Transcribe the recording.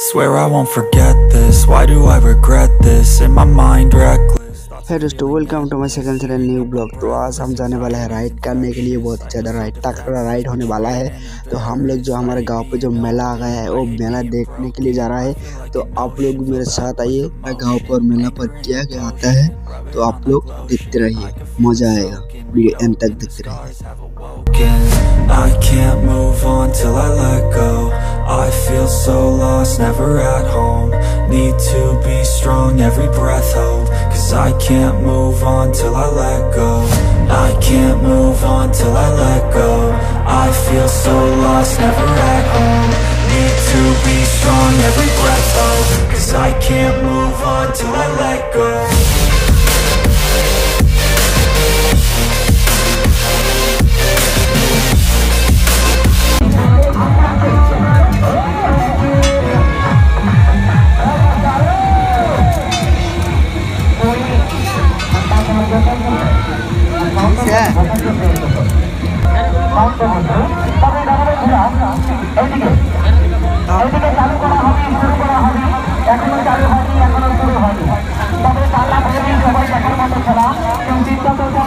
Swear I won't forget this. Why do I regret this? In my mind reckless. है दोस्तों, welcome to my second channel new blog. तो आज हम जाने वाले हैं राइड करने के लिए। बहुत ज़्यादा तगड़ा राइड होने वाला है। तो हम लोग जो हमारे गांव पे जो मेला आ गया है वो मेला देखने के लिए जा रहा है। तो आप लोग भी मेरे साथ आइए, गांव पर मेला पर क्या क्या आता है तो आप लोग देखते रहिए, मज़ा आएगा। वीडियो एंड तक देखते रहिए। I can't move on till I let go. I feel so lost, never at home. Need to be strong, every breath hold. Cause I can't move on till I let go. I can't move on till I let go. I feel so lost, never at home. Need to be strong, every breath hold. Cause I can't move on till I let go.